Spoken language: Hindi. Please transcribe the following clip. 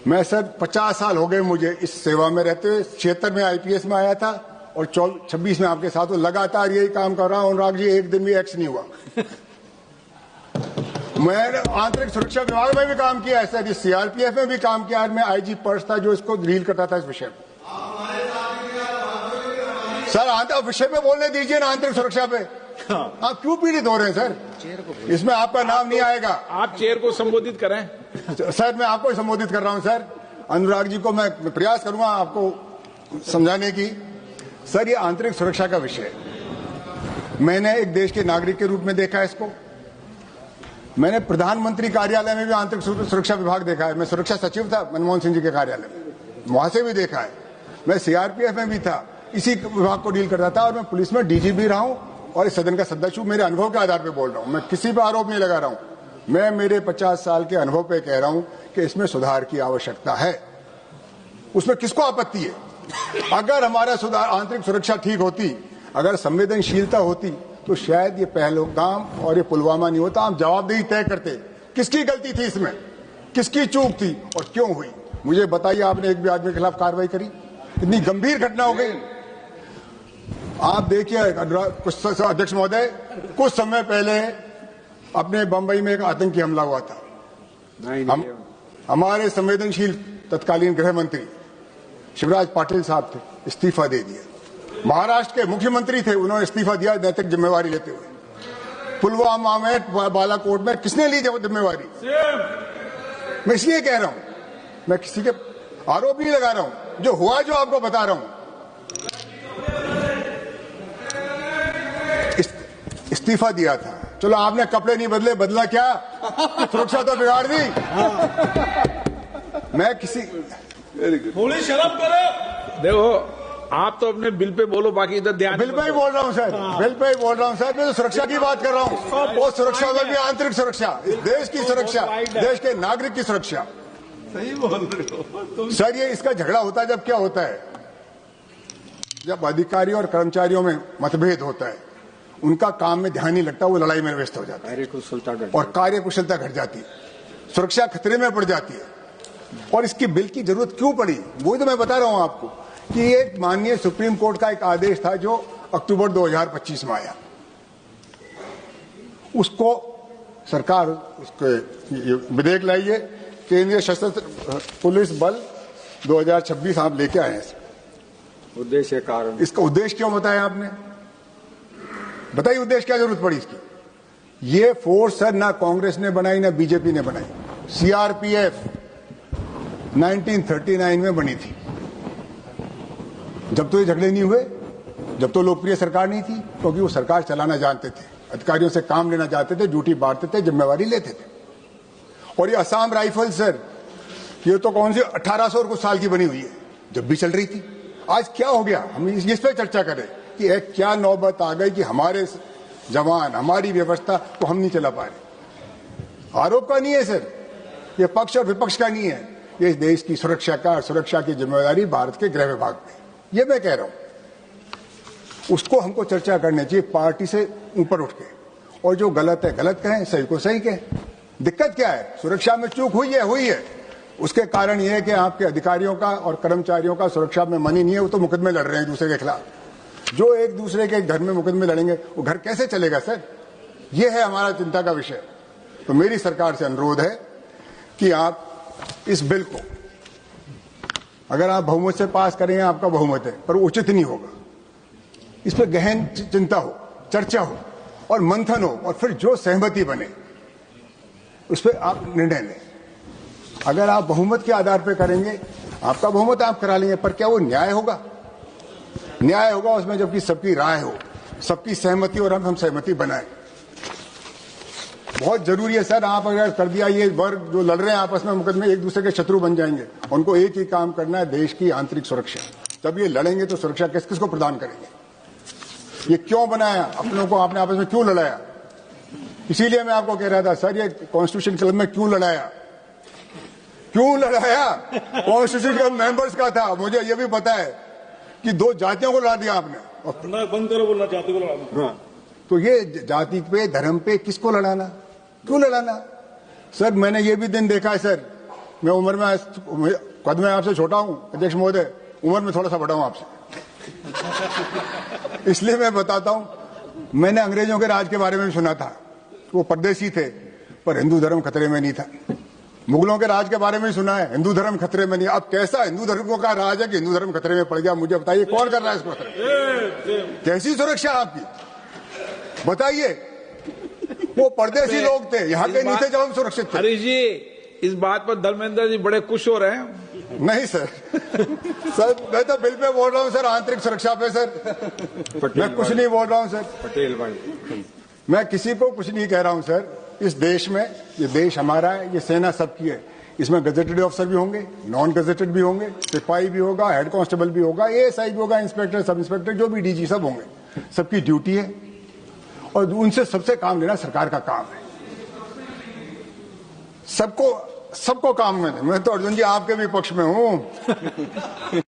मैं सर 50 साल हो गए मुझे इस सेवा में रहते हुए। 76 में आईपीएस में आया था और 26 में आपके साथ लगातार यही काम कर रहा हूं। अनुराग जी, एक दिन भी एक्स नहीं हुआ। मैंने आंतरिक सुरक्षा विभाग में भी काम किया है सर, इस सीआरपीएफ में भी काम किया है। मैं आईजी पर्स था जो इसको डील करता था इस विषय में। सर विषय पे बोलने दीजिए ना, आंतरिक सुरक्षा पे। आप क्यों पीड़ित हो रहे हैं सर? इसमें आपका नाम नहीं आएगा। आप चेयर को संबोधित करें। सर मैं आपको संबोधित कर रहा हूं सर। अनुराग जी को मैं प्रयास करूंगा आपको समझाने की। सर ये आंतरिक सुरक्षा का विषय है। मैंने एक देश के नागरिक के रूप में देखा है इसको। मैंने प्रधानमंत्री कार्यालय में भी आंतरिक सुरक्षा विभाग देखा है। मैं सुरक्षा सचिव था मनमोहन सिंह जी के कार्यालय में, वहां से भी देखा है। मैं सीआरपीएफ में भी था, इसी विभाग को डील करता था। और मैं पुलिस में डीजी भी रहा हूं और इस सदन का सदस्य हूं। मेरे अनुभव के आधार पर बोल रहा हूं, मैं किसी पर आरोप नहीं लगा रहा हूं। मैं मेरे 50 साल के अनुभव पे कह रहा हूं कि इसमें सुधार की आवश्यकता है। उसमें किसको आपत्ति है? अगर हमारा सुधार, आंतरिक सुरक्षा ठीक होती, अगर संवेदनशीलता होती, तो शायद ये पहलगाम और ये पुलवामा नहीं होता। हम जवाबदेही तय करते किसकी गलती थी इसमें, किसकी चूक थी और क्यों हुई। मुझे बताइए, आपने एक भी आदमी के खिलाफ कार्रवाई करी? इतनी गंभीर घटना हो गई। आप देखिए अध्यक्ष महोदय, कुछ समय पहले अपने बंबई में एक आतंकी हमला हुआ था। हमारे संवेदनशील तत्कालीन गृह मंत्री शिवराज पाटिल साहब थे, इस्तीफा दे दिया। महाराष्ट्र के मुख्यमंत्री थे, उन्होंने इस्तीफा दिया नैतिक जिम्मेवारी लेते हुए। पुलवामा में, बालाकोट में किसने ली जिम्मेवारी? मैं इसलिए कह रहा हूं, मैं किसी के आरोप नहीं लगा रहा हूं, जो हुआ जो आपको बता रहा हूं। इस्तीफा दिया था, चलो आपने कपड़े नहीं बदले, बदला क्या? सुरक्षा तो बिगाड़ दी। मैं किसी थोड़ी शर्म करो। देखो, आप तो अपने बिल पे बोलो, बाकी इधर ध्यान। बिल पे ही बोल रहा हूं सर, बिल पे ही बोल रहा हूं सर। मैं तो सुरक्षा की बात कर रहा हूं। वो सुरक्षा में भी आंतरिक सुरक्षा, इस देश की सुरक्षा, देश के नागरिक की सुरक्षा। सही बोल रहे हो सर। ये इसका झगड़ा होता है जब क्या होता है, जब अधिकारियों और कर्मचारियों में मतभेद होता है, उनका काम में ध्यान नहीं लगता, वो लड़ाई में व्यस्त हो जाता है और कार्यकुशलता घट जाती है, सुरक्षा खतरे में पड़ जाती है। और इसकी बिल की जरूरत क्यों पड़ी, वही तो मैं बता रहा हूं आपको कि ये माननीय सुप्रीम कोर्ट का एक आदेश था जो अक्टूबर 2025 में आया। उसको सरकार उसके विधेयक लाइए, केंद्रीय सशस्त्र पुलिस बल 2026 आप लेके आए हैं। उद्देश्य कारण, इसका उद्देश्य क्यों बताया आपने? बताइए उद्देश्य क्या जरूरत पड़ी इसकी? ये फोर्स सर ना कांग्रेस ने बनाई ना बीजेपी ने बनाई। सीआरपीएफ 1939 में बनी थी, जब तो ये झगड़े नहीं हुए, जब तो लोकप्रिय सरकार नहीं थी, क्योंकि वो सरकार चलाना जानते थे, अधिकारियों से काम लेना चाहते थे, ड्यूटी बांटते थे, जिम्मेवारी लेते थे। और ये असम राइफल सर, ये तो कौन सी 1800 और कुछ साल की बनी हुई है, जब भी चल रही थी। आज क्या हो गया, हम इस पर चर्चा करें कि एक क्या नौबत आ गई कि हमारे जवान, हमारी व्यवस्था को हम नहीं चला पा रहे। आरोप का नहीं है सर, ये पक्ष और विपक्ष का नहीं है, ये देश की सुरक्षा का और सुरक्षा की जिम्मेदारी भारत के गृह विभाग में, ये मैं कह रहा हूं। उसको हमको चर्चा करनी चाहिए पार्टी से ऊपर उठ के, और जो गलत है गलत कहें, सही को सही कहें। दिक्कत क्या है? सुरक्षा में चूक हुई है। उसके कारण यह है कि आपके अधिकारियों का और कर्मचारियों का सुरक्षा में मन ही नहीं है, वो तो मुकदमे लड़ रहे हैं एक दूसरे के खिलाफ। जो एक दूसरे के घर में मुकदमे लड़ेंगे, वो घर कैसे चलेगा सर? ये है हमारा चिंता का विषय। तो मेरी सरकार से अनुरोध है कि आप इस बिल को, अगर आप बहुमत से पास करेंगे, आपका बहुमत है, पर उचित नहीं होगा। इस पर गहन चिंता हो, चर्चा हो और मंथन हो, और फिर जो सहमति बने उस पर आप निर्णय लें। अगर आप बहुमत के आधार पर करेंगे, आपका बहुमत आप करा लेंगे, पर क्या वो न्याय होगा? न्याय होगा उसमें जबकि सबकी राय हो, सबकी सहमति, और हम सहमति बनाएं। बहुत जरूरी है सर। आप अगर कर दिया, ये वर्ग जो लड़ रहे हैं आपस में मुकदमे, एक दूसरे के शत्रु बन जाएंगे। उनको एक ही काम करना है, देश की आंतरिक सुरक्षा। जब ये लड़ेंगे तो सुरक्षा किस किस को प्रदान करेंगे? ये क्यों बनाया? अपनों को आपने आपस में क्यों लड़ाया? इसीलिए मैं आपको कह रहा था सर, ये कॉन्स्टिट्यूशन क्लब में क्यों लड़ाया? कॉन्स्टिट्यूशन क्लब मेंबर्स का था। मुझे ये भी पता है कि दो जातियों को लड़ा दिया आपने। बंद करो बोलना, जाति को लड़ाना। हाँ, तो ये जाति पे, धर्म पे किसको लड़ाना? क्यों लड़ाना? सर मैंने ये भी दिन देखा है सर मैं उम्र में कद में आपसे छोटा हूं अध्यक्ष महोदय, उम्र में थोड़ा सा बड़ा हूं आपसे, इसलिए मैं बताता हूं। मैंने अंग्रेजों के राज के बारे में भी सुना था, वो परदेशी थे पर हिंदू धर्म खतरे में नहीं था। मुगलों के राज के बारे में भी सुना है, हिंदू धर्म खतरे में नहीं। अब कैसा हिंदू धर्म का राज है कि हिंदू धर्म खतरे में पड़ गया? मुझे बताइए, कौन कर रहा है इसको खतरे? कैसी सुरक्षा आपकी बताइए? वो परदेशी लोग थे, यहाँ के नहीं थे जब हम सुरक्षित थे। हरीश जी, इस बात पर धर्मेंद्र जी बड़े खुश हो रहे हैं। नहीं सर, सर मैं तो बिल पे बोल रहा हूँ सर, आंतरिक सुरक्षा पे सर, मैं कुछ नहीं बोल रहा हूँ सर। पटेल भाई, मैं किसी को कुछ नहीं कह रहा हूँ सर। इस देश में, ये देश हमारा है, ये सेना सबकी है। इसमें गजेटेड ऑफिसर भी होंगे, नॉन गजेटेड भी होंगे, सिपाही भी होगा, हेड कांस्टेबल भी होगा, एएसआई भी होगा, इंस्पेक्टर, सब इंस्पेक्टर, जो भी डीजी सब होंगे। सबकी ड्यूटी है और उनसे सबसे काम लेना सरकार का काम है। सबको काम में। मैं तो अर्जुन जी आपके भी पक्ष में हूं।